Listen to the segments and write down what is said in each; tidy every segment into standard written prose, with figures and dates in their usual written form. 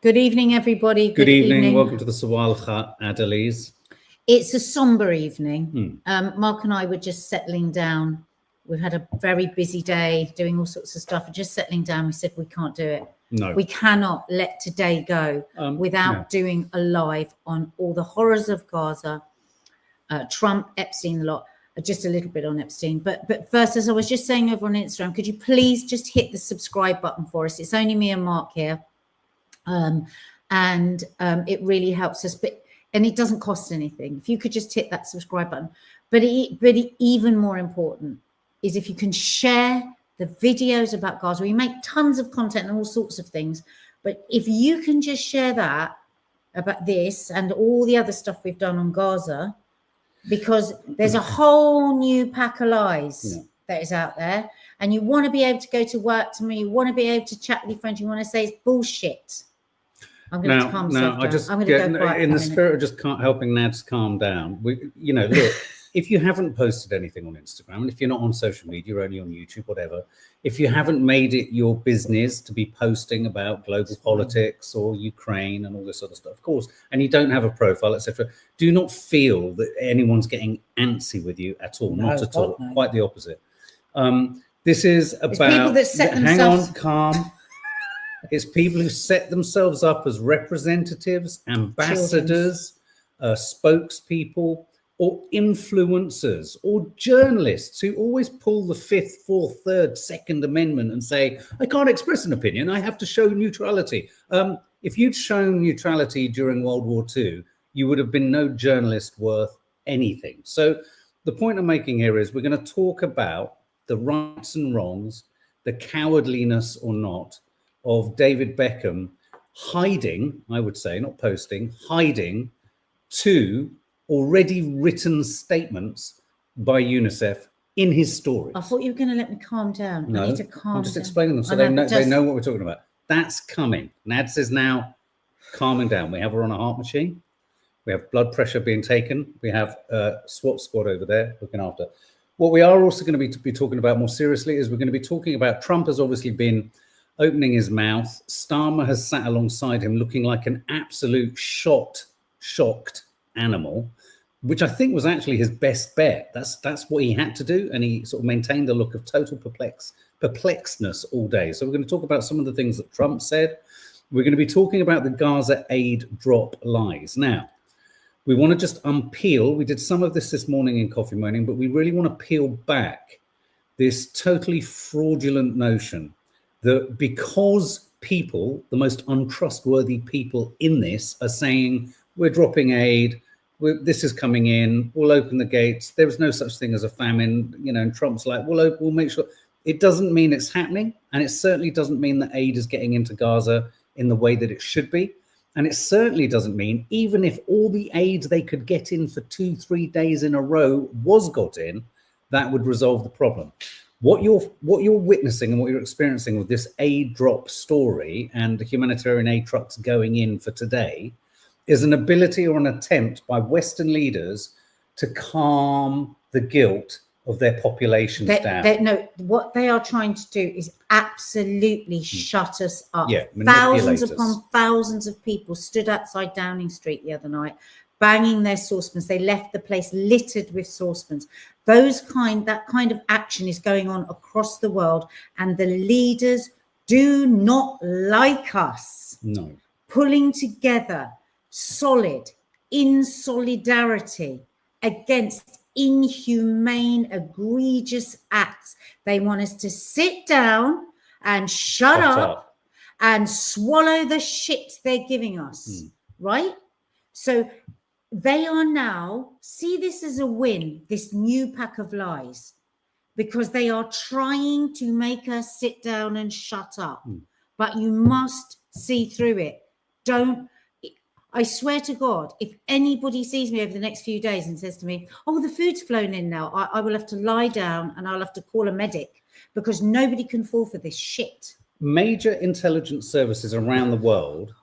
Good evening, everybody. Good evening. Welcome to the Sawalha-Adderleys. It's a somber evening. Mark and I were just settling down. We've had a very busy day doing all sorts of stuff. We're just settling down. We said we can't do it. No. We cannot let today go without doing a live on all the horrors of Gaza, Trump, Epstein, a lot. Just a little bit on Epstein. But first, as I was just saying over on Instagram, could you please just hit the subscribe button for us? It's only me and Mark here. It really helps us, and it doesn't cost anything. If you could just hit that subscribe button, but even more important is if you can share the videos about Gaza. We make tons of content and all sorts of things, but if you can just share that about this and all the other stuff we've done on Gaza, because there's a whole new pack of lies that is out there, and you want to be able to go to work tomorrow, you want to be able to chat with your friends, you want to say it's bullshit. I'm going to calm myself down. I'm going to go in the spirit of just helping Nads calm down. Look, if you haven't posted anything on Instagram, and if you're not on social media, you're only on YouTube, whatever. If you haven't made it your business to be posting about global politics or Ukraine and all this sort of stuff, of course, and you don't have a profile, etc., do not feel that anyone's getting antsy with you at all. Not at all. No. Quite the opposite. This is about people that set themselves... calm. It's people who set themselves up as representatives, ambassadors, spokespeople, or influencers, or journalists who always pull the fifth, fourth, third, second amendment and say, I can't express an opinion, I have to show neutrality. If you'd shown neutrality during World War II, you would have been no journalist worth anything. So the point I'm making here is we're going to talk about the rights and wrongs, the cowardliness or not, of David Beckham hiding, I would say, not posting, hiding two already written statements by UNICEF in his story. I thought you were going to let me calm down. No, I need to calm I'm just down. explaining them so they know what we're talking about. That's coming. Nads is now calming down. We have her on a heart machine. We have blood pressure being taken. We have a SWAT squad over there looking after. What we are also going to be talking about more seriously is we're going to be talking about Trump has obviously been opening his mouth. Starmer has sat alongside him looking like an absolute shocked animal, which I think was actually his best bet. That's what he had to do, and he sort of maintained a look of total perplexedness all day. So we're going to talk about some of the things that Trump said. We're going to be talking about the Gaza aid drop lies. Now, we want to just unpeel. We did some of this morning in Coffee Morning, but we really want to peel back this totally fraudulent notion that because people, the most untrustworthy people in this, are saying, we're dropping aid, this is coming in, we'll open the gates, there's no such thing as a famine, and Trump's like, we'll make sure. It doesn't mean it's happening, and it certainly doesn't mean that aid is getting into Gaza in the way that it should be. And it certainly doesn't mean, even if all the aid they could get in for 2-3 days in a row was got in, that would resolve the problem. What you're witnessing and what you're experiencing with this aid drop story and the humanitarian aid trucks going in for today is an ability or an attempt by Western leaders to calm the guilt of their populations down. No, what they are trying to do is absolutely shut us up. Yeah, thousands upon thousands of people stood outside Downing Street the other night, banging their saucepans. They left the place littered with saucepans. That kind of action is going on across the world, and the leaders do not like us. No. Pulling together solid in solidarity against inhumane, egregious acts. They want us to sit down and shut up and swallow the shit they're giving us, right? So they are now, see this as a win, this new pack of lies, because they are trying to make us sit down and shut up. But you must see through it. I swear to God, if anybody sees me over the next few days and says to me, oh, the food's flown in now, I will have to lie down and I'll have to call a medic, because nobody can fall for this shit. Major intelligence services around the world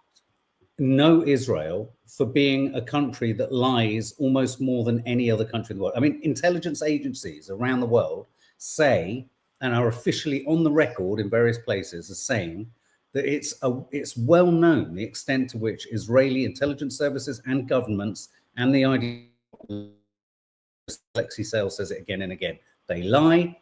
know Israel for being a country that lies almost more than any other country in the world. I mean, intelligence agencies around the world say, and are officially on the record in various places as saying, that it's well known the extent to which Israeli intelligence services and governments and the idea, Alexei Sales says it again and again, they lie,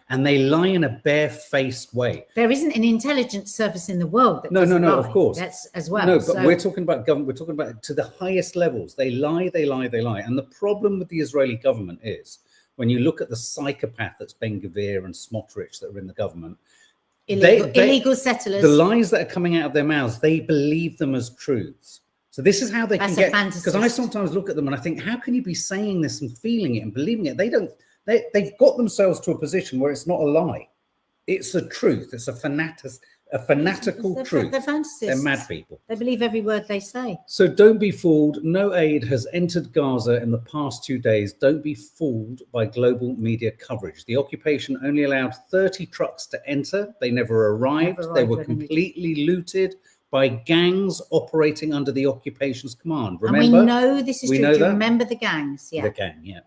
and they lie in a barefaced way. There isn't an intelligence service in the world that no, lie. Of course. That's as well. No, but we're talking about government. We're talking about to the highest levels. They lie. And the problem with the Israeli government is when you look at the psychopath that's Ben Gvir and Smotrich that are in the government, illegal settlers. The lies that are coming out of their mouths, they believe them as truths. So this is how they can get. Because I sometimes look at them and I think, how can you be saying this and feeling it and believing it? They don't. They've got themselves to a position where it's not a lie. It's a truth. It's a fanatical truth. They're fantasists. They're mad people. They believe every word they say. So don't be fooled. No aid has entered Gaza in the past 2 days. Don't be fooled by global media coverage. The occupation only allowed 30 trucks to enter. They never arrived. They were completely looted by gangs operating under the occupation's command. Remember? And we know this is true. Do you remember the gangs? Yeah. The gang, yeah.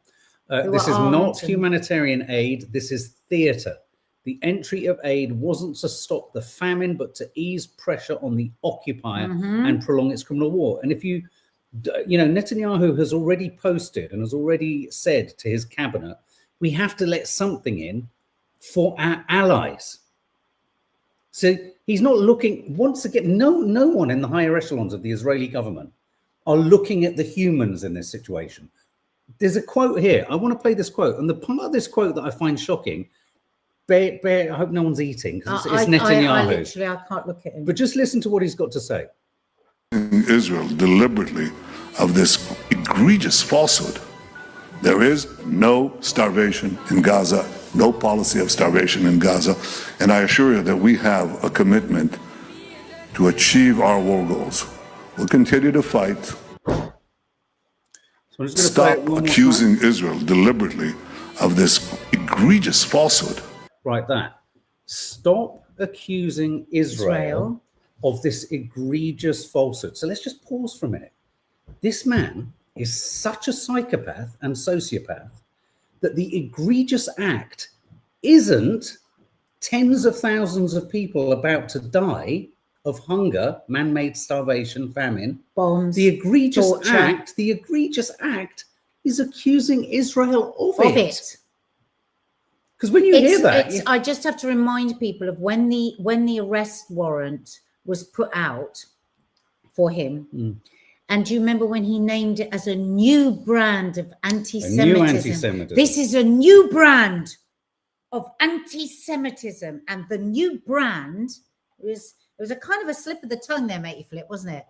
This is not humanitarian aid. This is theatre. The entry of aid wasn't to stop the famine, but to ease pressure on the occupier and prolong its criminal war. And if Netanyahu has already posted and has already said to his cabinet, we have to let something in for our allies. So he's not looking, once again, no one in the higher echelons of the Israeli government are looking at the humans in this situation. There's a quote here. I want to play this quote. And the part of this quote that I find shocking, I hope no one's eating because it's Netanyahu. I can't look at him. But just listen to what he's got to say. Israel deliberately of this egregious falsehood. There is no starvation in Gaza, no policy of starvation in Gaza. And I assure you that we have a commitment to achieve our war goals. We'll continue to fight. So stop accusing Israel deliberately of this egregious falsehood. Right, that. Stop accusing Israel of this egregious falsehood. So let's just pause for a minute. This man is such a psychopath and sociopath that the egregious act isn't tens of thousands of people about to die of hunger, man-made starvation, famine, bombs, the egregious torture. act is accusing Israel of it. Because when you hear that, I just have to remind people of when the arrest warrant was put out for him. And do you remember when he named it as a new brand of anti-Semitism? This is a new brand of anti-Semitism, and the new brand it was a kind of a slip of the tongue there, matey Flip, wasn't it?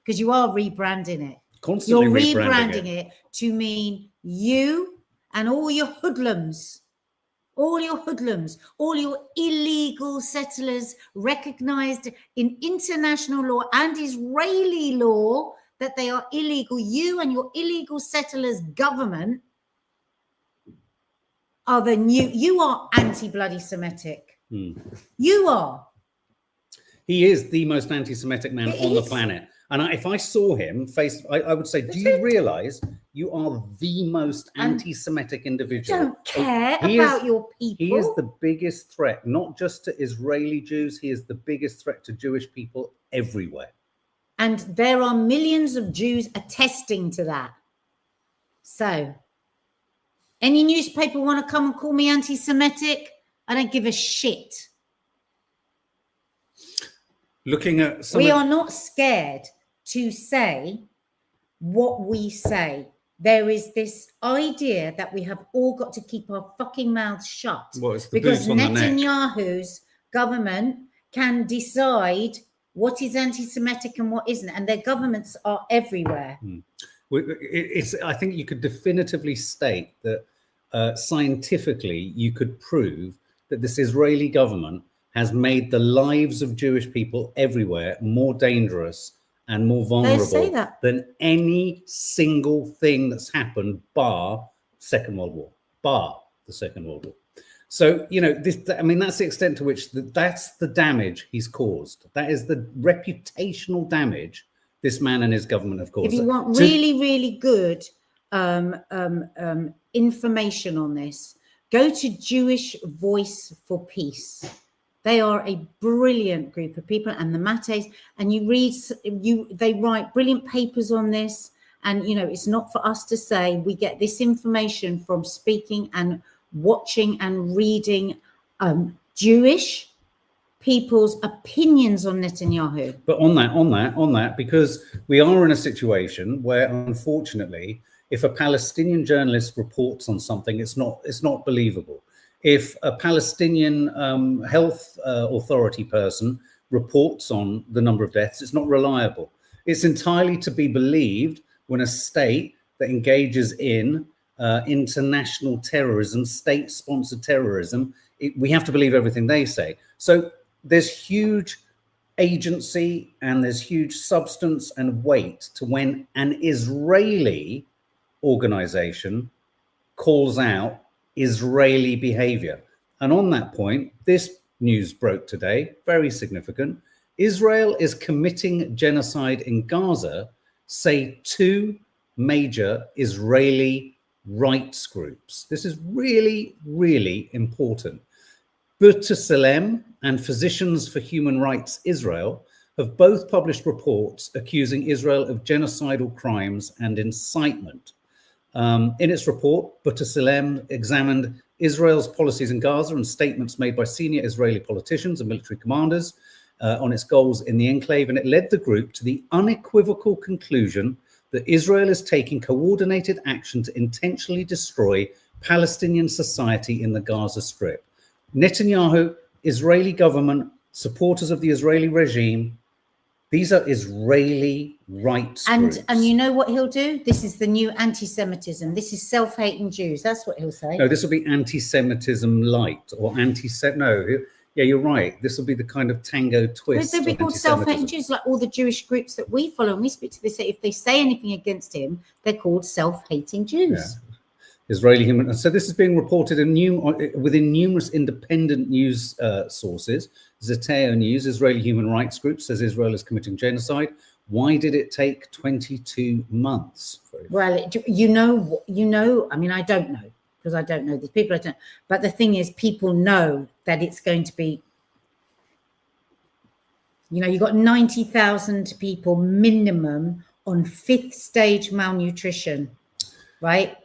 Because you are rebranding it. Constantly You're rebranding it to mean you and all your hoodlums, all your illegal settlers recognized in international law and Israeli law that they are illegal. You and your illegal settlers government are the new, you are anti-bloody Semitic. You are. He is the most anti-Semitic man on the planet. And if I saw him face, I would say, do you realize you are the most anti-Semitic individual? Don't care about your people. He is the biggest threat, not just to Israeli Jews. He is the biggest threat to Jewish people everywhere. And there are millions of Jews attesting to that. So, any newspaper want to come and call me anti-Semitic? I don't give a shit. Looking at we are not scared to say what we say. There is this idea that we have all got to keep our fucking mouths shut because Netanyahu's government can decide what is anti-Semitic and what isn't, and their governments are everywhere. I think you could definitively state that scientifically you could prove that this Israeli government has made the lives of Jewish people everywhere more dangerous and more vulnerable than any single thing that's happened bar the Second World War. So, that's the extent to which that's the damage he's caused. That is the reputational damage this man and his government have caused. If you want really good information on this, go to Jewish Voice for Peace. They are a brilliant group of people, and the Mates, and they write brilliant papers on this. And, it's not for us to say. We get this information from speaking and watching and reading Jewish people's opinions on Netanyahu. But on that, because we are in a situation where, unfortunately, if a Palestinian journalist reports on something, it's not believable. If a Palestinian health authority person reports on the number of deaths, it's not reliable. It's entirely to be believed when a state that engages in international terrorism, state-sponsored terrorism, we have to believe everything they say. So there's huge agency and there's huge substance and weight to when an Israeli organization calls out Israeli behavior. And on that point, this news broke today, very significant. Israel is committing genocide in Gaza, say 2 major Israeli rights groups. This is really, really important. BECKHAM'S and Physicians for Human Rights Israel have both published reports accusing Israel of genocidal crimes and incitement. In its report, BECKHAM'S examined Israel's policies in Gaza and statements made by senior Israeli politicians and military commanders on its goals in the enclave, and it led the group to the unequivocal conclusion that Israel is taking coordinated action to intentionally destroy Palestinian society in the Gaza Strip. Netanyahu, Israeli government, supporters of the Israeli regime, these are Israeli rights groups. And you know what he'll do? This is the new anti-Semitism. This is self-hating Jews. That's what he'll say. No, this will be anti-Semitism light or yeah, you're right. This will be the kind of tango twist. They'll be called self-hating Jews, like all the Jewish groups that we follow and we speak to. They say if they say anything against him, they're called self-hating Jews. Yeah. Israeli human. So this is being reported within numerous independent news sources. Zeteo News, Israeli human rights group, says Israel is committing genocide. Why did it take 22 months? Well, I mean, I don't know, because I don't know these people. I don't. But the thing is, people know that it's going to be. You've got 90,000 people minimum on 5th stage malnutrition, right?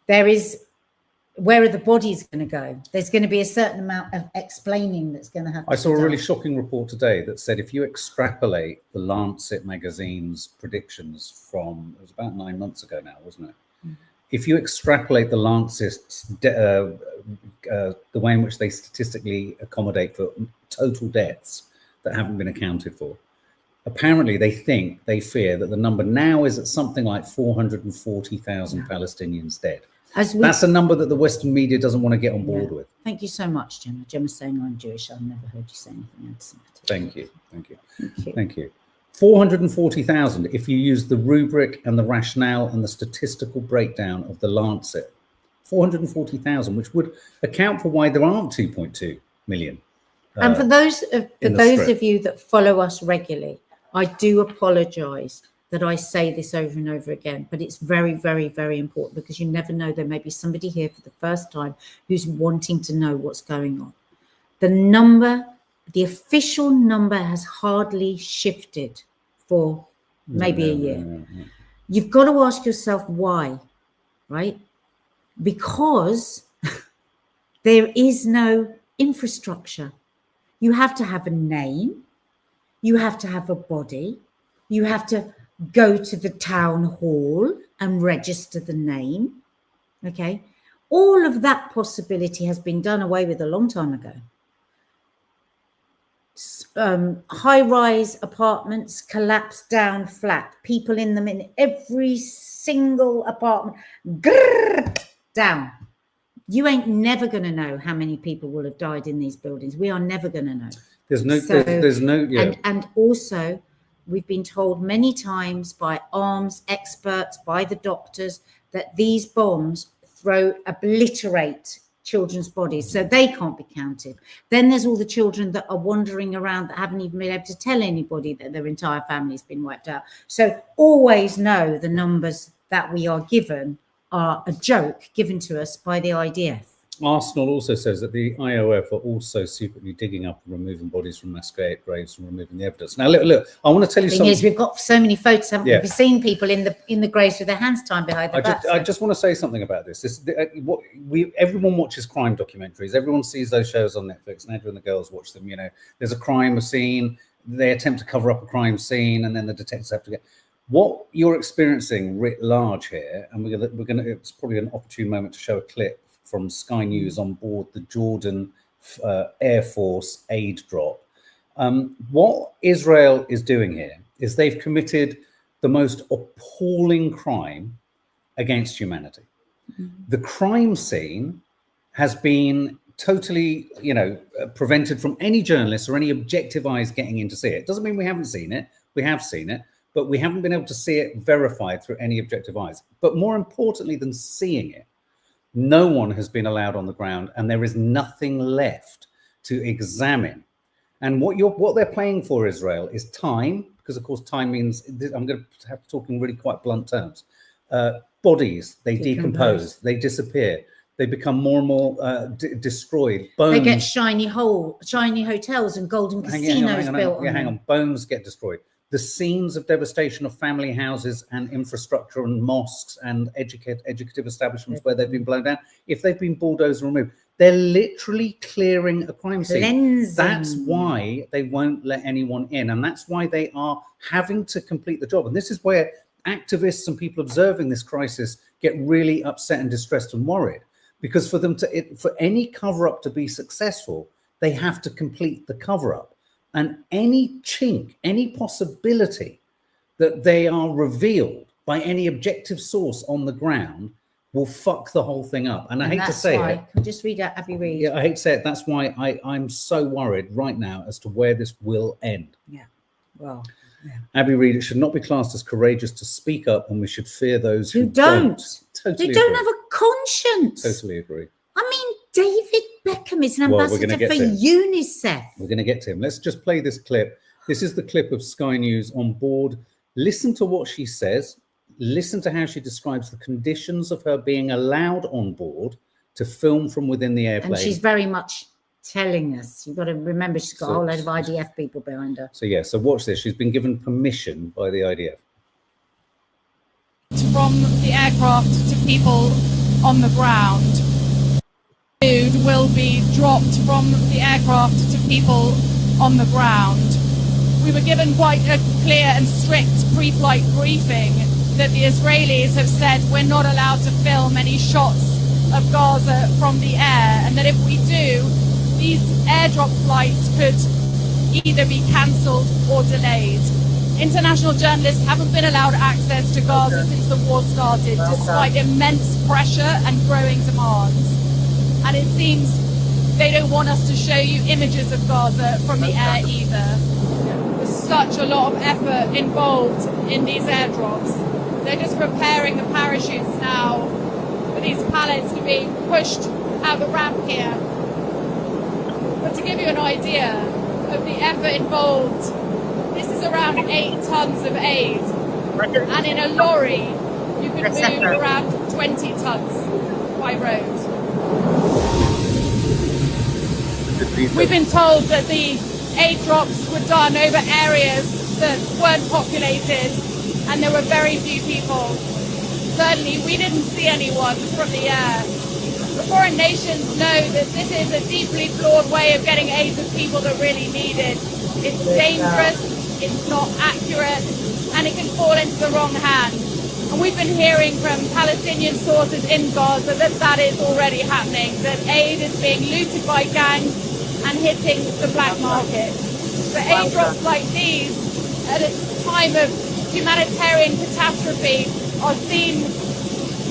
Where are the bodies going to go? There's going to be a certain amount of explaining that's going to happen. I saw a really shocking report today that said if you extrapolate the Lancet magazine's predictions from, it was about 9 months ago now, wasn't it? Mm-hmm. If you extrapolate the Lancet's, the way in which they statistically accommodate for total deaths that haven't been accounted for, apparently they fear that the number now is at something like 440,000 Palestinians dead. That's a number that the Western media doesn't want to get on board with. Thank you so much, Gemma. Gemma's saying I'm Jewish. I've never heard you say anything anti-Semitic. Thank you. 440,000 if you use the rubric and the rationale and the statistical breakdown of the Lancet. 440,000, which would account for why there aren't 2.2 million. And for those of you that follow us regularly, I do apologise that I say this over and over again, but it's very, very, very important because you never know. There may be somebody here for the first time who's wanting to know what's going on. The official number has hardly shifted for maybe a year. You've got to ask yourself why, right? Because there is no infrastructure. You have to have a name. You have to have a body. You have to go to the town hall and register the name. Okay. All of that possibility has been done away with a long time ago. High-rise apartments collapse down flat. People in them in every single apartment. Down. You ain't never going to know how many people will have died in these buildings. We are never going to know. There's no. And also, we've been told many times by arms experts, by the doctors, that these bombs obliterate children's bodies, so they can't be counted. Then there's all the children that are wandering around that haven't even been able to tell anybody that their entire family's been wiped out. So always know the numbers that we are given are a joke given to us by the IDF. Arsenal also says that the IOF are also secretly digging up and removing bodies from mass graves and removing the evidence. Now, look, I want to tell you The thing something. is, we've got so many photos, haven't we? Yeah. We've seen people in the graves with their hands tied behind their backs. I just want to say something about this. Everyone watches crime documentaries. Everyone sees those shows on Netflix, and everyone, the girls watch them. You know, there's a crime scene. They attempt to cover up a crime scene, and then the detectives have to get. What you're experiencing writ large here, and we're gonna. It's probably an opportune moment to show a clip from Sky News on board the Jordan Air Force aid drop. What Israel is doing here is they've committed the most appalling crime against humanity. The crime scene has been totally, prevented from any journalists or any objective eyes getting in to see it. Doesn't mean we haven't seen it. We have seen it, but we haven't been able to see it verified through any objective eyes. But more importantly than seeing it, no one has been allowed on the ground, and there is nothing left to examine. And what they're playing for, Israel, is time, because of course time means, I'm going to have to talk in really quite blunt terms. Bodies, they decompose, they disappear, they become more and more destroyed. Bones, they get shiny hotels and golden casinos built. Hang on. Bones get destroyed. The scenes of devastation of family houses and infrastructure and mosques and educative establishments where they've been blown down, if they've been bulldozed and removed, they're literally clearing a crime scene. Cleansing. That's why they won't let anyone in, and that's why they are having to complete the job. And this is where activists and people observing this crisis get really upset and distressed and worried, because for any cover-up to be successful, they have to complete the cover-up. And any chink, any possibility that they are revealed by any objective source on the ground will fuck the whole thing up. And I hate to say it. Can I just read out Abby Reid? Yeah, I hate to say it. That's why I'm so worried right now as to where this will end. Yeah. Well, yeah. Abby Reid, it should not be classed as courageous to speak up, and we should fear those who don't. Totally they don't agree. have a conscience. Totally agree. I mean, David Beckham is an ambassador for UNICEF. We're going to get to him. Let's just play this clip. This is the clip of Sky News on board. Listen to what she says. Listen to how she describes the conditions of her being allowed on board to film from within the airplane. And she's very much telling us. You've got to remember she's got a whole load of IDF people behind her. So watch this. She's been given permission by the IDF. From the aircraft to people on the ground. Food will be dropped from the aircraft to people on the ground. We were given quite a clear and strict pre-flight briefing that the Israelis have said we're not allowed to film any shots of Gaza from the air, and that if we do, these airdrop flights could either be cancelled or delayed. International journalists haven't been allowed access to Gaza since the war started, despite immense pressure and growing demands. And it seems they don't want us to show you images of Gaza from the air either. There's such a lot of effort involved in these airdrops. They're just preparing the parachutes now for these pallets to be pushed out the ramp here. But to give you an idea of the effort involved, this is around 8 tons of aid. And in a lorry, you could move around 20 tons by road. We've been told that the aid drops were done over areas that weren't populated and there were very few people. Certainly we didn't see anyone from the air. The foreign nations know that this is a deeply flawed way of getting aid to people that really need it. It's dangerous, it's not accurate, and it can fall into the wrong hands. And we've been hearing from Palestinian sources in Gaza that that is already happening, that aid is being looted by gangs and hitting the black market. The aid drops like these, at a time of humanitarian catastrophe, are seen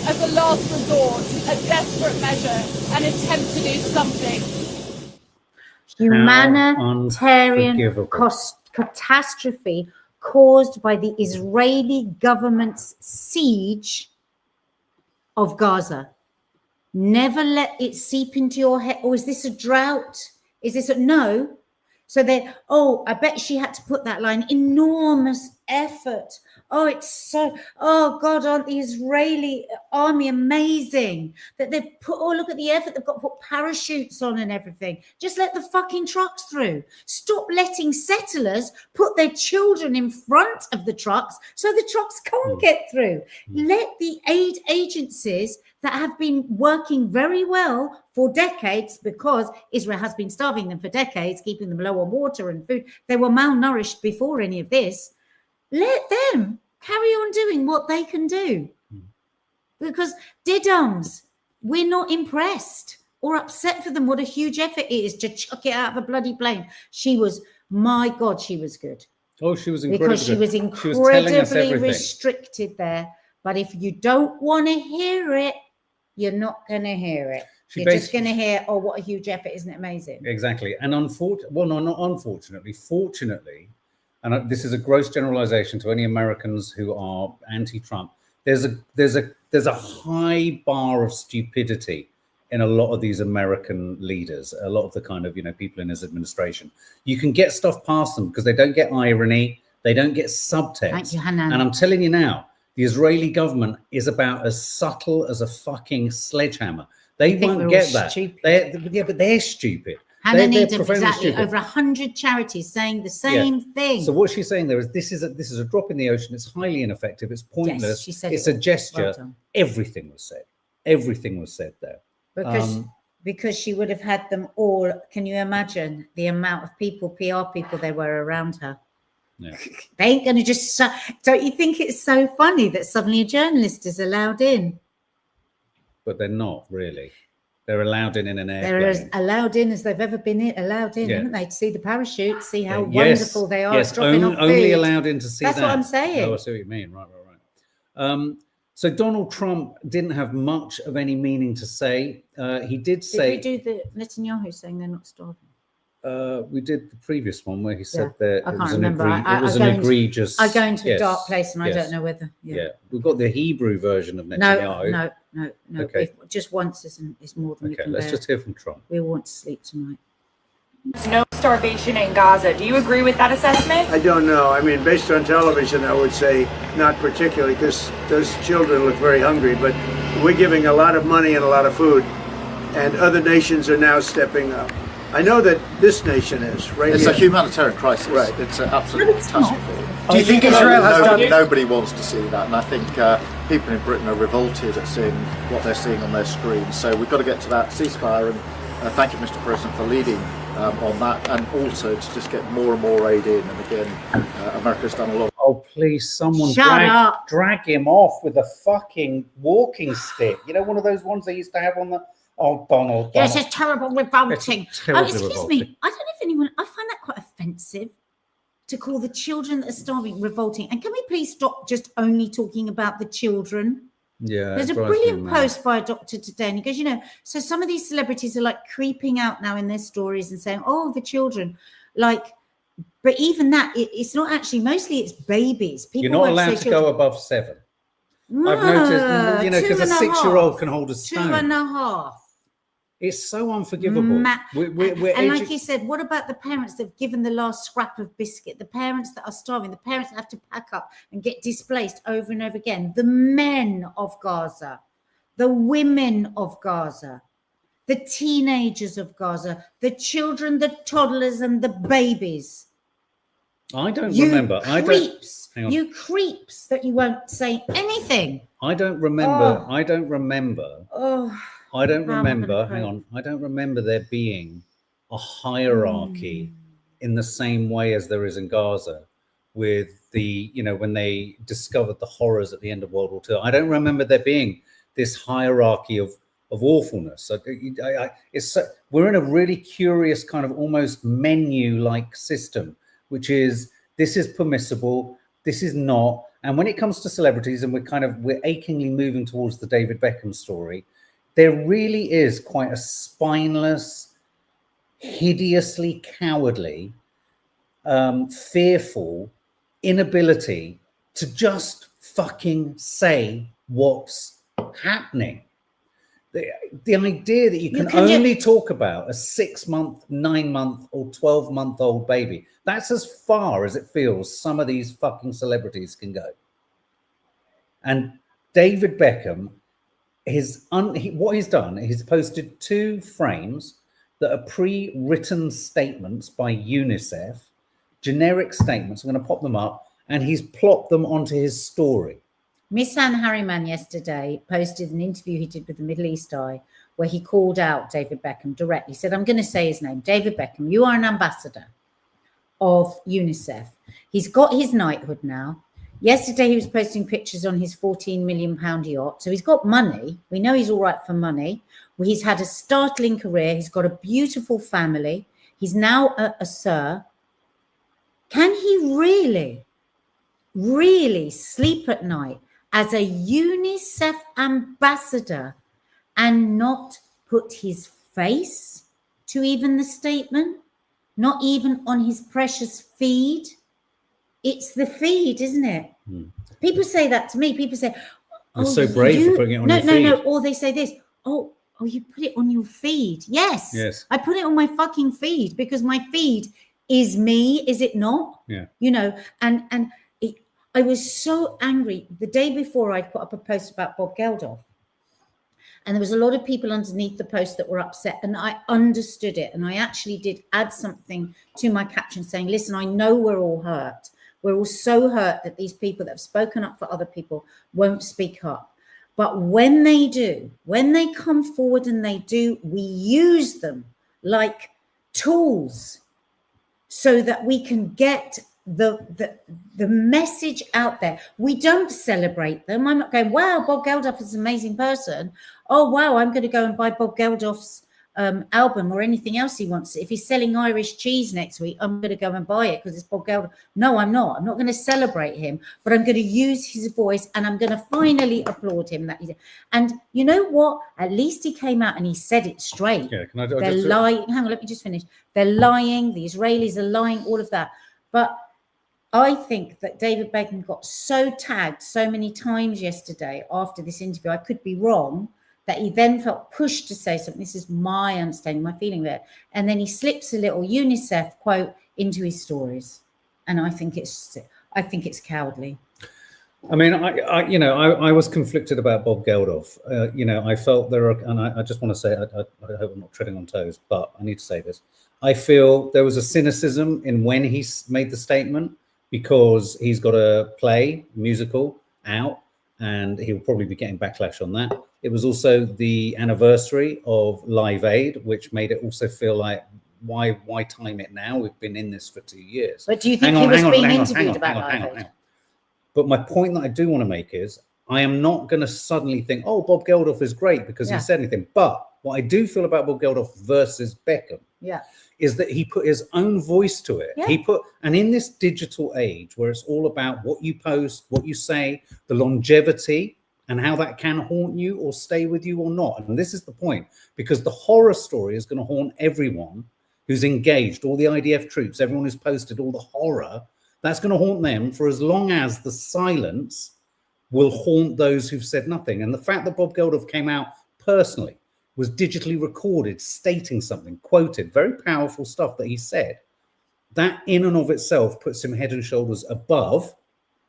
as a last resort, a desperate measure, an attempt to do something. Humanitarian catastrophe caused by the Israeli government's siege of Gaza. Never let it seep into your head. Oh, is this a drought? Is this no? So I bet she had to put that line, enormous effort. Oh, it's so, oh God, aren't the Israeli army amazing? That they've put, oh, look at the effort, they've got to put parachutes on and everything. Just let the fucking trucks through. Stop letting settlers put their children in front of the trucks so the trucks can't get through. Let the aid agencies that have been working very well for decades, because Israel has been starving them for decades, keeping them low on water and food. They were malnourished before any of this. Let them carry on doing what they can do. Because didums, we're not impressed or upset for them. What a huge effort it is to chuck it out of a bloody plane. She was, my God, she was good. Oh, she was incredible. Because she was incredibly restricted there. But if you don't want to hear it, you're not going to hear it. You're just going to hear, oh, what a huge effort. Isn't it amazing? Exactly. And fortunately, and this is a gross generalization to any Americans who are anti-Trump, there's a high bar of stupidity in a lot of these American leaders, a lot of the kind of, people in his administration. You can get stuff past them because they don't get irony, they don't get subtext. Thank you, Hanan. And I'm telling you now, the Israeli government is about as subtle as a fucking sledgehammer. They won't get that. But they're stupid. Hannah needs exactly over 100 charities saying the same thing. So what she's saying there is this is a drop in the ocean. It's highly ineffective. It's pointless. Yes, she said it's a gesture. Well, everything was said. Everything was said there. Because she would have had them all. Can you imagine the amount of people, PR people, there were around her? Yeah. They ain't going to just. Don't you think it's so funny that suddenly a journalist is allowed in? But they're not really. They're allowed in an airplane. They're as allowed in as they've ever been allowed in, haven't they? To see the parachutes, see how wonderful they are. Yes, dropping off only food. allowed in to see That's that. what I'm saying. Oh, I see what you mean. Right. So Donald Trump didn't have much of any meaning to say. He did say. Did we do the Netanyahu saying they're not starving? We did the previous one where he said that I it can't was remember. it was an egregious. I go into a dark place and I don't know whether. Yeah, we've got the Hebrew version of Netanyahu. No. Okay. If just once is more than we can let's bear. just hear from Trump. We want to sleep tonight. There's no starvation in Gaza. Do you agree with that assessment? I don't know. I mean, based on television, I would say not particularly, because those children look very hungry, but we're giving a lot of money and a lot of food, and other nations are now stepping up. I know that this nation is, right? It's here. a humanitarian crisis. Right. It's an absolute catastrophe. Do you think Israel has done? Nobody wants to see that, and I think people in Britain are revolted at seeing what they're seeing on their screens. So we've got to get to that ceasefire, and thank you, Mr. President, for leading on that, and also to just get more and more aid in. And again, America's done a lot. Oh, please, someone drag him off with a fucking walking stick. One of those ones they used to have on the. Oh, Donald. Yes, it's terrible, revolting. Excuse me. I don't know if anyone. I find that quite offensive to call the children that are starving revolting. And can we please stop just only talking about the children? Yeah. There's a brilliant post by a doctor today, and he goes, so some of these celebrities are like creeping out now in their stories and saying, oh, the children, but even that, it's not actually. Mostly, it's babies. People You're not allowed to go above 7. I've noticed, because a 6-year-old can hold a stone. 2.5. It's so unforgivable. And like you said, what about the parents that have given the last scrap of biscuit? The parents that are starving, the parents that have to pack up and get displaced over and over again. The men of Gaza, the women of Gaza, the teenagers of Gaza, the children, the toddlers, and the babies. I don't remember. You creeps that you won't say anything. I don't remember. I don't remember. I don't remember there being a hierarchy in the same way as there is in Gaza with the, when they discovered the horrors at the end of World War II. I don't remember there being this hierarchy of awfulness. We're in a really curious kind of almost menu-like system, which is this is permissible, this is not. And when it comes to celebrities, and we're achingly moving towards the David Beckham story, there really is quite a spineless, hideously cowardly, fearful inability to just fucking say what's happening. The idea that you can only talk about a 6-month, 9-month, or 12-month-old baby, that's as far as it feels some of these fucking celebrities can go. And David Beckham, what he's done, he's posted 2 frames that are pre-written statements by UNICEF, generic statements. I'm going to pop them up, and he's plopped them onto his story. Missan Harriman yesterday posted an interview he did with the Middle East Eye where he called out David Beckham directly. He said, I'm going to say his name, David Beckham, you are an ambassador of UNICEF. He's got his knighthood now. Yesterday, he was posting pictures on his £14 million yacht. So he's got money. We know he's all right for money. Well, he's had a startling career. He's got a beautiful family. He's now a sir. Can he really sleep at night as a UNICEF ambassador and not put his face to even the statement? Not even on his precious feed? It's the feed, isn't it? People say that to me. People say, "I'm so brave for putting it on your feed." No. Or they say this, oh, you put it on your feed. Yes. I put it on my fucking feed because my feed is me, is it not? Yeah. You know, and I was so angry. The day before, I put up a post about Bob Geldof. And there was a lot of people underneath the post that were upset, and I understood it. And I actually did add something to my caption saying, listen, I know we're all hurt. We're all so hurt that these people that have spoken up for other people won't speak up. But when they do, when they come forward and they do, we use them like tools so that we can get the message out there. We don't celebrate them. I'm not going, wow, Bob Geldof is an amazing person. Oh, wow, I'm going to go and buy Bob Geldof's album or anything else he wants. If he's selling Irish cheese next week, I'm going to go and buy it because it's Bob Geldof. No, I'm not. I'm not going to celebrate him, but I'm going to use his voice and I'm going to finally applaud him. And you know what? At least he came out and he said it straight. Yeah, they're lying. Hang on, let me just finish. They're lying. The Israelis are lying, all of that. But I think that David Beckham got so tagged so many times yesterday after this interview, I could be wrong, that he then felt pushed to say something. This is my understanding, my feeling of it. And then he slips a little UNICEF quote into his stories. And I think it's cowardly. I mean, I was conflicted about Bob Geldof. I felt there are, and I just want to say, I hope I'm not treading on toes, but I need to say this. I feel there was a cynicism in when he made the statement because he's got a musical out, and he'll probably be getting backlash on that. It was also the anniversary of Live Aid, which made it also feel like, why time it now? We've been in this for 2 years. But do you think he was being interviewed about Live Aid? But my point that I do want to make is, I am not going to suddenly think, oh, Bob Geldof is great because he said anything. But what I do feel about Bob Geldof versus Beckham is that he put his own voice to it. And in this digital age where it's all about what you post, what you say, the longevity, and how that can haunt you or stay with you or not. And this is the point, because the horror story is going to haunt everyone who's engaged, all the IDF troops, everyone who's posted all the horror. That's going to haunt them for as long as the silence will haunt those who've said nothing. And the fact that Bob Geldof came out personally, was digitally recorded, stating something, quoted, very powerful stuff that he said, that in and of itself puts him head and shoulders above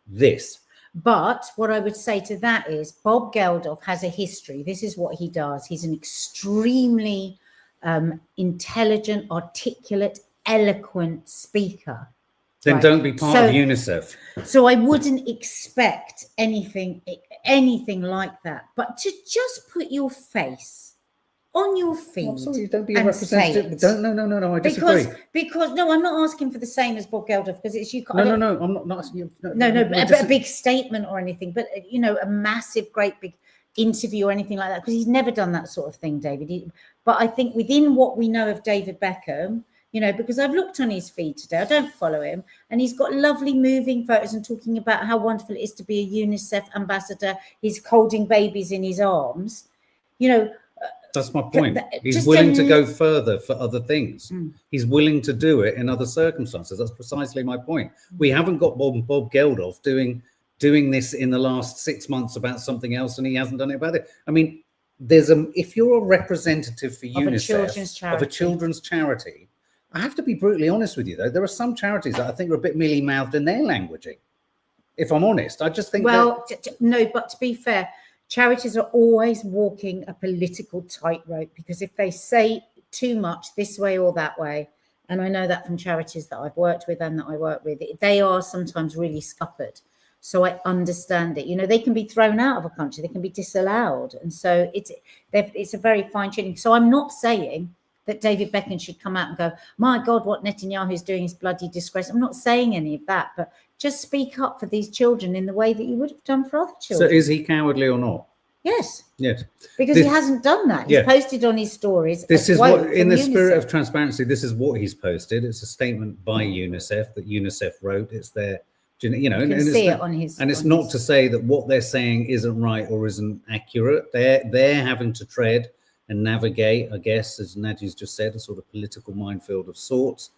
this. But what I would say to that is Bob Geldof has a history. This is what he does. He's an extremely intelligent, articulate, eloquent speaker. Then don't be part of UNICEF. So I wouldn't expect anything like that. But to just put your face on your feed. I'm sorry, don't be a representative. No, I disagree. Because no, I'm not asking for the same as Bob Geldof, because it's you. No, I'm not asking you. A big statement or anything, but a massive, great big interview or anything like that, because he's never done that sort of thing, David. But I think within what we know of David Beckham, because I've looked on his feed today, I don't follow him, and he's got lovely moving photos and talking about how wonderful it is to be a UNICEF ambassador. He's holding babies in his arms, That's my point. He's willing to go further for other things. He's willing to do it in other circumstances. That's precisely my point. We haven't got Bob Geldof doing this in the last 6 months about something else, and he hasn't done it about it. I mean, if you're a representative for a UNICEF, of a children's charity, I have to be brutally honest with you, though. There are some charities that I think are a bit mealy-mouthed in their languaging. If I'm honest, I just think no, but to be fair, charities are always walking a political tightrope, because if they say too much this way or that way, and I know that from charities that I've worked with and that I work with, they are sometimes really scuppered. So I understand it. You know, they can be thrown out of a country, they can be disallowed. And so it's a very fine tuning. So I'm not saying that David Beckham should come out and go, my God, what Netanyahu is doing is bloody disgrace. I'm not saying any of that, but just speak up for these children in the way that you would have done for other children. So is he cowardly or not? Yes. Yes. Because he hasn't done that. He's posted on his stories. This is what, in the spirit of transparency, this is what he's posted. It's a statement by UNICEF that UNICEF wrote. It's their, you know, you can see it on his. And it's not to say that what they're saying isn't right or isn't accurate. They're having to tread and navigate, I guess, as Nadji's just said, a sort of political minefield of sorts.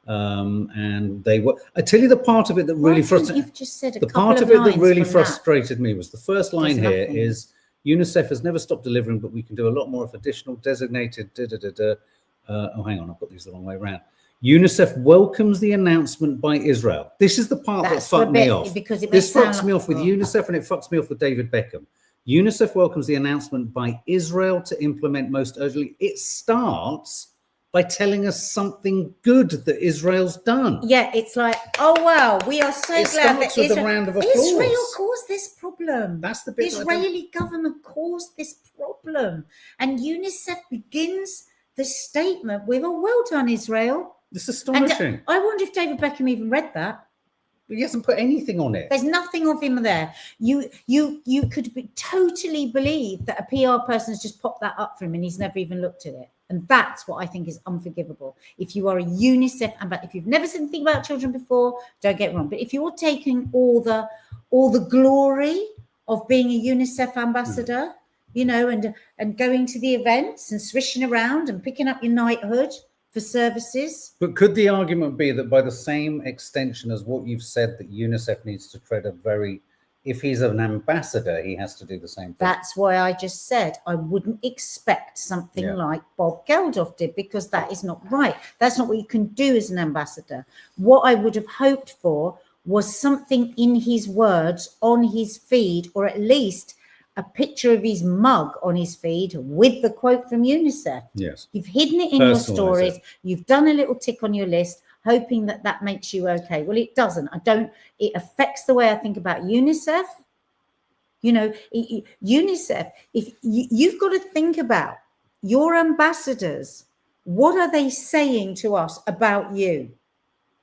And they were. I tell you, the part of it that really You've just said the part of it that really frustrated me was the first line here is UNICEF has never stopped delivering, but we can do a lot more if additional designated. Oh, hang on, I've got these the wrong way around. UNICEF welcomes the announcement by Israel. This is the part that fucked me off. Because this fucks me off with UNICEF, and it fucks me off with David Beckham. UNICEF welcomes the announcement by Israel to implement most urgently. It starts by telling us something good that Israel's done. Yeah, it's like, oh wow, we are so glad that Israel caused this problem. That's the bit. The Israeli government caused this problem, and UNICEF begins the statement with, "Oh, well done, Israel." This is astonishing. And I wonder if David Beckham even read that. He hasn't put anything on it. There's nothing of him there. You could totally believe that a PR person has just popped that up for him and he's never even looked at it. And that's what I think is unforgivable. If you are a UNICEF ambassador, if you've never said anything about children before, don't get me wrong. But if you're taking all the glory of being a UNICEF ambassador, you know, and going to the events and swishing around and picking up your knighthood for services. But could the argument be that by the same extension as what you've said, that UNICEF needs to tread a very, if he's an ambassador, he has to do the same thing? That's why I just said I wouldn't expect something like Bob Geldof did, because that is not right. That's not what you can do as an ambassador. What I would have hoped for was something in his words on his feed, or at least a picture of his mug on his feed with the quote from UNICEF. Yes. You've hidden it in your stories. You've done a little tick on your list, hoping that that makes you okay. Well, it doesn't. It affects the way I think about UNICEF. You know, UNICEF, if you've got to think about your ambassadors, what are they saying to us about you?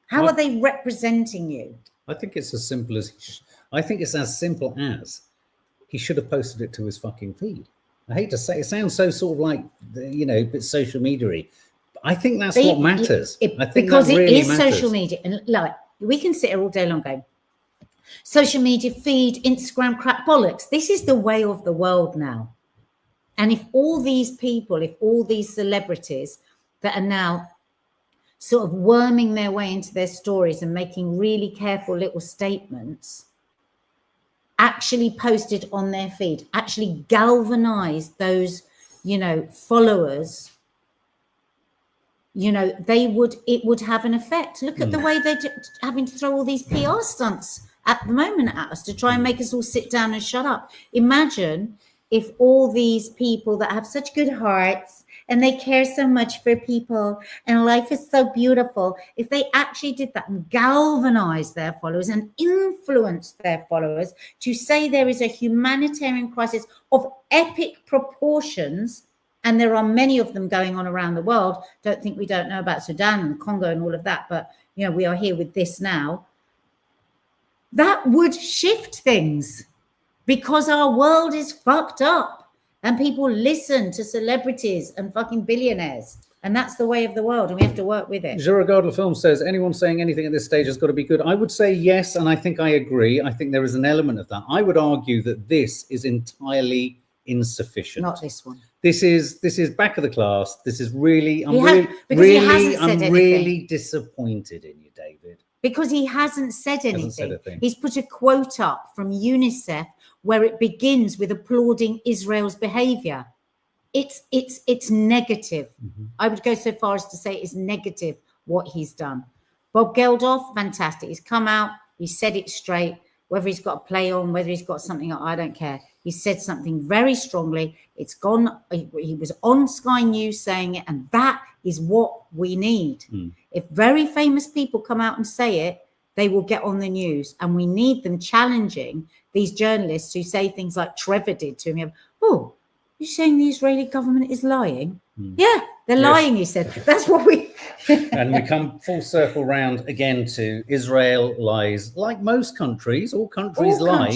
How are they representing you? I think it's as simple as, he should have posted it to his fucking feed. I hate to say it, sounds so sort of like, you know, a bit social media-y. I think that's what matters. I think because that really it is matters. social media. And like, we can sit here all day long going, social media feed, Instagram crap bollocks. This is the way of the world now. And if all these people, if all these celebrities that are now sort of worming their way into their stories and making really careful little statements, actually posted on their feed, actually galvanized those, you know, followers, you know, it would have an effect. Look at the way they're having to throw all these PR stunts at the moment at us to try and make us all sit down and shut up. Imagine if all these people that have such good hearts and they care so much for people and life is so beautiful, if they actually did that and galvanized their followers and influenced their followers to say there is a humanitarian crisis of epic proportions, and there are many of them going on around the world. Don't think we don't know about Sudan and Congo and all of that, but you know, we are here with this now. That would shift things, because our world is fucked up. And people listen to celebrities and fucking billionaires. And that's the way of the world. And we have to work with it. Gerard Film says, anyone saying anything at this stage has got to be good. I would say yes. And I think I agree. I think there is an element of that. I would argue that this is entirely insufficient. Not this one. This is back of the class. This is really, I'm really disappointed in you, David. Because he hasn't said anything. He's put a quote up from UNICEF where it begins with applauding Israel's behavior. it's negative. I would go so far as to say it's negative what he's done. Bob Geldof, fantastic. He's come out, he said it straight, whether he's got a play on, whether he's got something, I don't care. He said something very strongly. It's gone. He was on Sky News saying it, and that is what we need. If very famous people come out and say it, they will get on the news, and we need them challenging these journalists who say things like Trevor did to him. Oh, you're saying the Israeli government is lying? Yeah, they're lying, he said. That's what we... And we come full circle round again to Israel lies. Like most countries, all countries lie.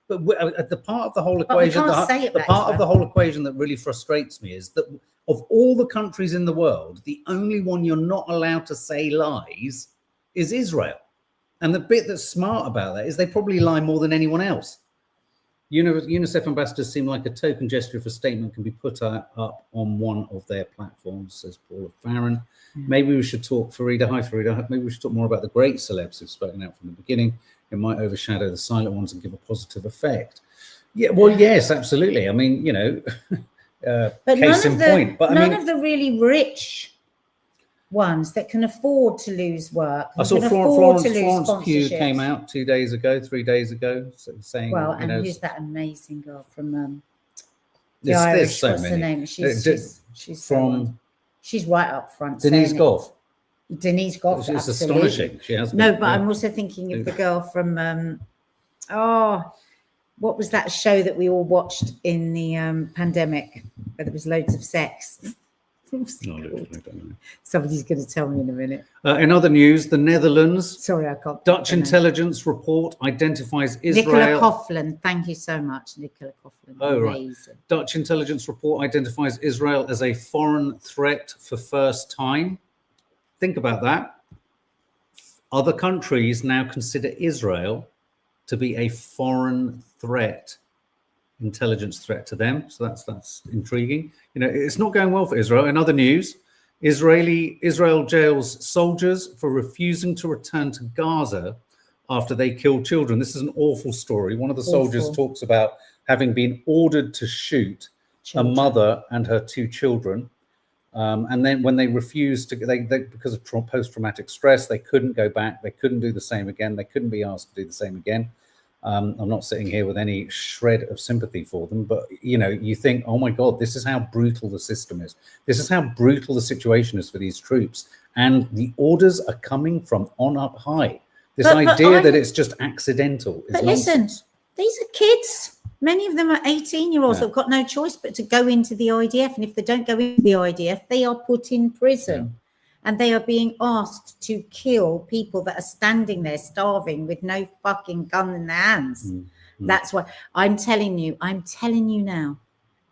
But the part of the whole equation, the part of the whole equation that really frustrates me is that of all the countries in the world, the only one you're not allowed to say lies is Israel. And the bit that's smart about that is they probably lie more than anyone else. UNICEF ambassadors seem like a token gesture if a statement can be put up on one of their platforms, says Paula Farron. Maybe we should talk, Farida, hi Farida, maybe we should talk more about the great celebs who've spoken out from the beginning. It might overshadow the silent ones and give a positive effect. Yeah, well, yes, absolutely. I mean, you know, but case in point. But none of the really rich ones that can afford to lose work. I saw Florence Pugh came out 3 days ago, saying, well, and who's that amazing girl from the Irish? So what's many. her name? She's from she's right up front. Denise Gough. Denise Gough. It's astonishing. She has no, but I'm also thinking of the girl from what was that show that we all watched in the pandemic where there was loads of sex? Somebody's going to tell me in a minute. In other news, the Netherlands. Sorry, I can't. Dutch intelligence report identifies Israel. Nicola Coughlan, thank you so much, Nicola Coughlan. Oh, amazing. Right. Dutch intelligence report identifies Israel as a foreign threat for first time. Think about that. Other countries now consider Israel to be a foreign threat, intelligence threat to them. So that's intriguing. You know, it's not going well for Israel. In other news, Israel jails soldiers for refusing to return to Gaza after they killed children. This is an awful story. One of the soldiers talks about having been ordered to shoot a mother and her 2 children. And then when they refused to, they because of post-traumatic stress, they couldn't go back. They couldn't do the same again. They couldn't be asked to do the same again. I'm not sitting here with any shred of sympathy for them, but you know, you think, oh my God, this is how brutal the system is. This is how brutal the situation is for these troops, and the orders are coming from on up high. This idea that it's just accidental is nonsense. Listen, these are kids. Many of them are 18-year-olds that have got no choice but to go into the IDF, and if they don't go into the IDF, they are put in prison. And they are being asked to kill people that are standing there starving with no fucking gun in their hands. That's why I'm telling you now,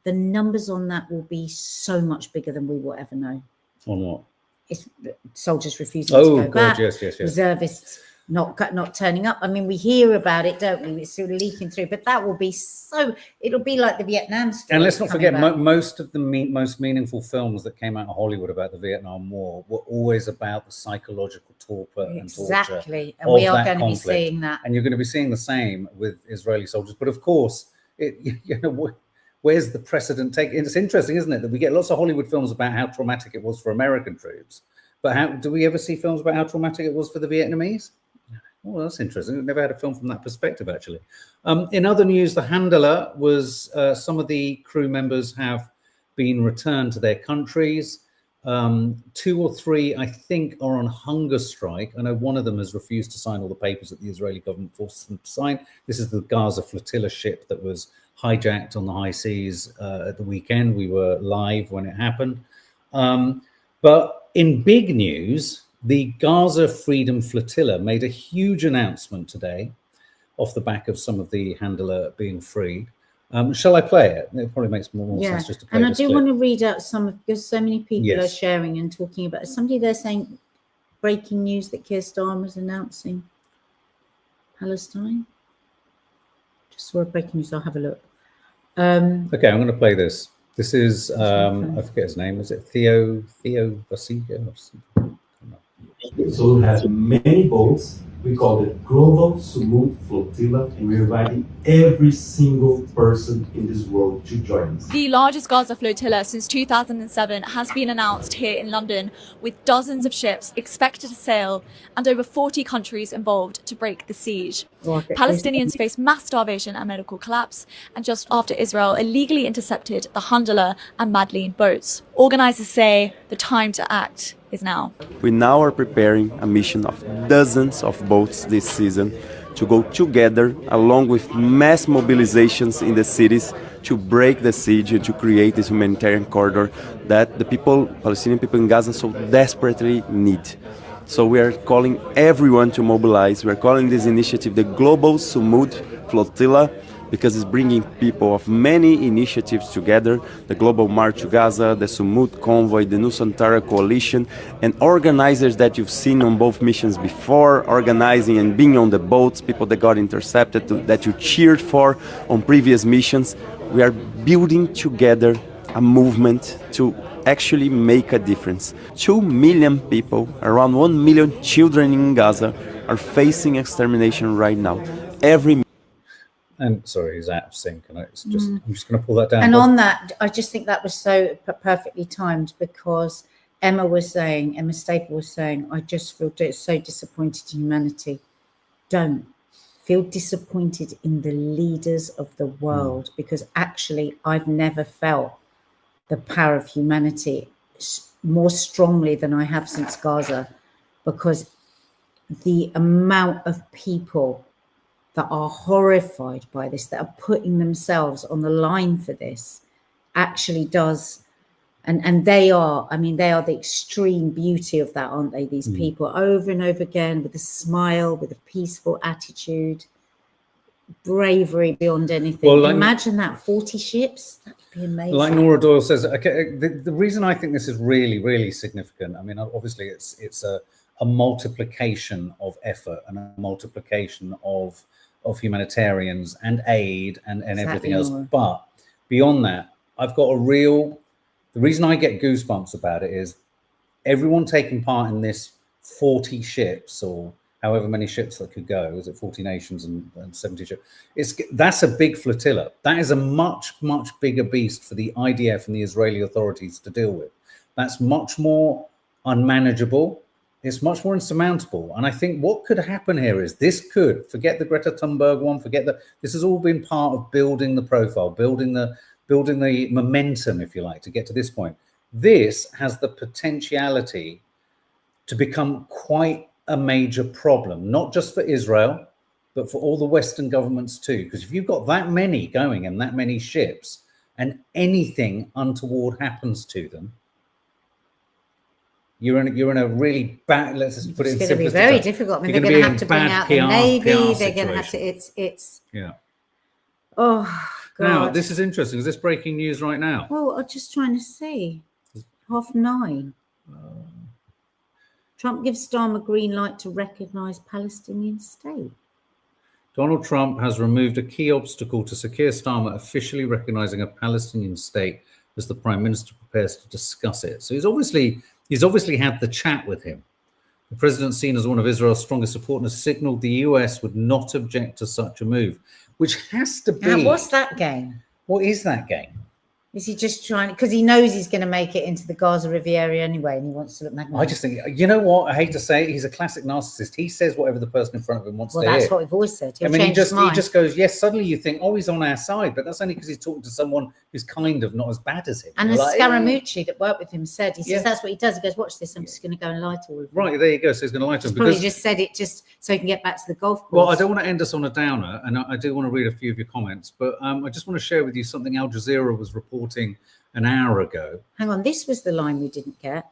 the numbers on that will be so much bigger than we will ever know. On what? It's soldiers refusing to go back. Yes. Reservists not turning up. I mean, we hear about it, don't we? It's sort of leaking through, but that will be it'll be like the Vietnam story. And let's not forget, most of the most meaningful films that came out of Hollywood about the Vietnam War were always about the psychological torpor and torture. Exactly. And we are going to be seeing that. And you're going to be seeing the same with Israeli soldiers. But of course, where's the precedent taken? It's interesting, isn't it, that we get lots of Hollywood films about how traumatic it was for American troops. But do we ever see films about how traumatic it was for the Vietnamese? Oh, that's interesting. I've never had a film from that perspective, actually. In other news, the Handler was some of the crew members have been returned to their countries. 2 or 3, I think, are on hunger strike. I know one of them has refused to sign all the papers that the Israeli government forced them to sign. This is the Gaza flotilla ship that was hijacked on the high seas at the weekend. We were live when it happened. But in big news, the Gaza Freedom Flotilla made a huge announcement today off the back of some of the Handler being freed. Shall I play it? It probably makes more sense just to play and I this do clip. want to read out because so many people are sharing and talking about somebody there saying breaking news that Keir Starmer is announcing Palestine. Just saw a breaking news. I'll have a look. Okay, I'm going to play this. This is I forget his name. Is it Theo Basiga? So has many boats We call it Global Sumud Flotilla, and we're inviting every single person in this world to join us. The largest Gaza flotilla since 2007 has been announced here in London, with dozens of ships expected to sail and over 40 countries involved to break the siege. Palestinians face mass starvation and medical collapse, and just after Israel illegally intercepted the Alhamdulillah and Madleen boats. Organisers say the time to act is now. We now are preparing a mission of dozens of boats this season to go together along with mass mobilizations in the cities to break the siege and to create this humanitarian corridor that the people, Palestinian people in Gaza, so desperately need. So we are calling everyone to mobilize. We are calling this initiative the Global Sumud Flotilla, because it's bringing people of many initiatives together: the Global March to Gaza, the Sumud Convoy, the Nusantara Coalition, and organizers that you've seen on both missions before, organizing and being on the boats, people that got intercepted, that you cheered for on previous missions. We are building together a movement to actually make a difference. 2 million people, around 1 million children in Gaza, are facing extermination right now. And sorry, he's out of sync, and it's just I'm just going to pull that down. And on that, I just think that was so perfectly timed, because Emma Staple was saying, I just feel so disappointed in humanity. Don't feel disappointed in the leaders of the world, because actually I've never felt the power of humanity more strongly than I have since Gaza, because the amount of people that are horrified by this, that are putting themselves on the line for this, actually does. And they are, I mean, they are the extreme beauty of that, aren't they? These people, over and over again, with a smile, with a peaceful attitude, bravery beyond anything. Well, imagine that, 40 ships, that would be amazing. Like Nora Doyle says, okay, the reason I think this is really, really significant, I mean, obviously it's a multiplication of effort and a multiplication of humanitarians and aid and everything else. But beyond that, I've got the reason I get goosebumps about it is everyone taking part in this 40 ships, or however many ships that could go, is it 40 nations and 70 ships? That's a big flotilla. That is a much, much bigger beast for the IDF and the Israeli authorities to deal with. That's much more unmanageable. It's much more insurmountable. And I think what could happen here is this could, forget the Greta Thunberg one, this has all been part of building the profile, building the momentum, if you like, to get to this point. This has the potentiality to become quite a major problem, not just for Israel, but for all the Western governments too. Because if you've got that many going and that many ships, and anything untoward happens to them, you're in a really bad. Let's just put it in. It's going to be very difficult. I mean, they're going to have to bring out the Navy. They're going to have to. It's. Yeah. Oh God. Now this is interesting. Is this breaking news right now? Well, I'm just trying to see. 9:30. Trump gives Starmer green light to recognise Palestinian state. Donald Trump has removed a key obstacle to secure Starmer officially recognising a Palestinian state as the Prime Minister prepares to discuss it. So he's obviously had the chat with him. The president, seen as one of Israel's strongest supporters, signalled the US would not object to such a move, which has to be. Now, what's that game? What is that game? Is he just trying, because he knows he's going to make it into the Gaza Riviera anyway, and he wants to look magnificent? I just think, you know what? I hate to say it, he's a classic narcissist. He says whatever the person in front of him wants to hear. Well, that's what we've always said. He'll he just goes, yes, suddenly you think, oh, he's on our side, but that's only because he's talking to someone who's kind of not as bad as him. And the Scaramucci that worked with him said, he says that's what he does. He goes, watch this, I'm just going to go and lie to all of them. Right, there you go. So he's going to lie to them. Probably just said it just so he can get back to the golf course. Well, I don't want to end us on a downer, and I do want to read a few of your comments, but I just want to share with you something Al Jazeera was reporting an hour ago. Hang on, this was the line we didn't get.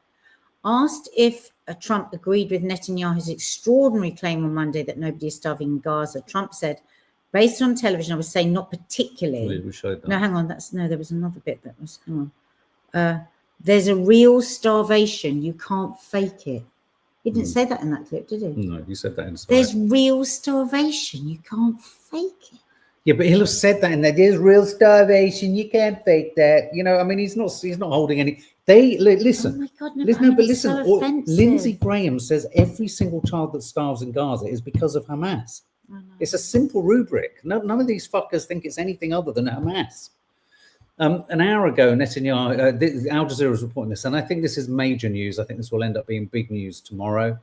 Asked if Trump agreed with Netanyahu's extraordinary claim on Monday that nobody is starving in Gaza, Trump said, based on television, I was saying not particularly. We showed that. No, hang on, there was another bit that was, hang on. There's a real starvation, you can't fake it. He didn't say that in that clip, did he? No, you said that in the There's real starvation, you can't fake it. Yeah, but he'll have said that in there. There's real starvation. You can't fake that. You know, I mean, he's not holding any. Listen. Oh my God, no, Listen, but but listen. so offensive. Lindsey Graham says every single child that starves in Gaza is because of Hamas. It's a simple rubric. None of these fuckers think it's anything other than Hamas. An hour ago, Netanyahu, Al Jazeera was reporting this, and I think this is major news. I think this will end up being big news tomorrow.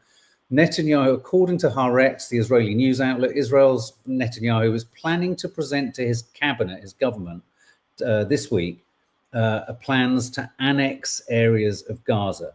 Netanyahu, according to Haaretz, the Israeli news outlet, Israel's Netanyahu is planning to present to his cabinet, his government, this week, plans to annex areas of Gaza.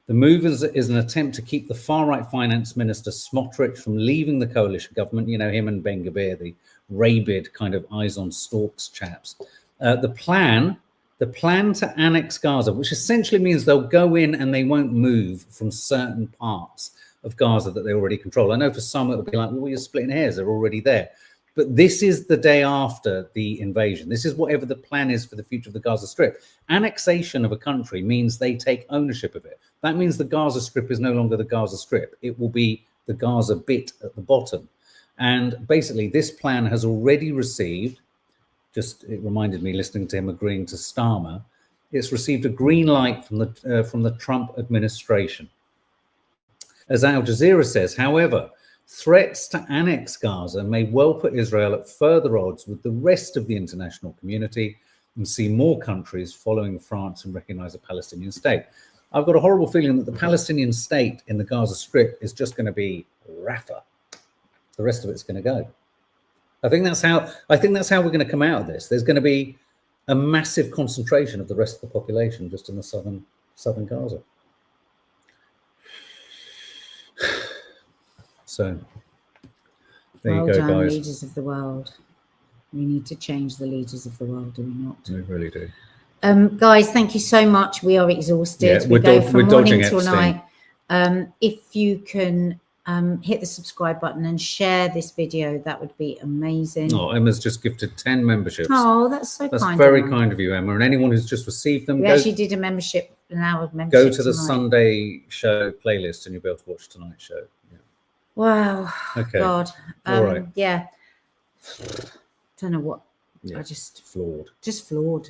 The move is an attempt to keep the far-right finance minister Smotrich from leaving the coalition government. You know, him and Ben Gvir, the rabid kind of eyes on stalks chaps. The plan to annex Gaza, which essentially means they'll go in and they won't move from certain parts of Gaza that they already control. I know for some it will be like, well, you're splitting hairs, they're already there. But this is the day after the invasion. This is whatever the plan is for the future of the Gaza Strip. Annexation of a country means they take ownership of it. That means the Gaza Strip is no longer the Gaza Strip. It will be the Gaza bit at the bottom. And basically, this plan has already received, it reminded me listening to him agreeing to Starmer, it's received a green light from the Trump administration. As Al Jazeera says, however, threats to annex Gaza may well put Israel at further odds with the rest of the international community and see more countries following France and recognize a Palestinian state. I've got a horrible feeling that the Palestinian state in the Gaza Strip is just going to be Rafah. The rest of it's going to go. I think that's how we're going to come out of this. There's going to be a massive concentration of the rest of the population just in the southern Gaza. So there you go, guys. Leaders of the world. We need to change the leaders of the world, do we not? We really do. Guys, thank you so much. We are exhausted. Yeah, we go from morning till Epstein. night. If you can hit the subscribe button and share this video, that would be amazing. Oh, Emma's just gifted 10 memberships. Oh, that's so That's kind. very kind of you, Emma. And anyone who's just received them, We actually did an hour of membership. Go to the tonight. Sunday show playlist and you'll be able to watch tonight's show. Yeah. Wow. Okay. God. All right. Yeah. Don't know what. Yeah. I just floored. Just floored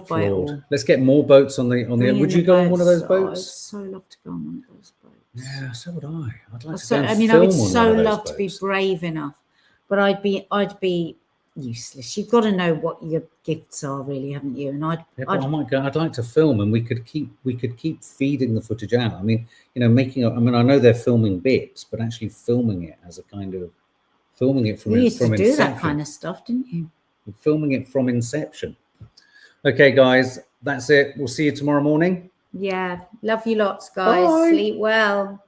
by it all. Let's get more boats on the. Would you go on one of those boats? I'd so love to go on one of those boats. Yeah, so would I. I'd like to. I would so love to be brave enough, but I'd be useless. You've got to know what your gifts are, really, haven't you? And I might go. I'd like to film, and we could keep feeding the footage out. I mean, you know, I know they're filming bits, but actually filming it as a kind of from you used to do inception. that kind of stuff, didn't you? Filming it from inception. Okay, guys, that's it. We'll see you tomorrow morning. Yeah, love you lots, guys. Bye. Sleep well.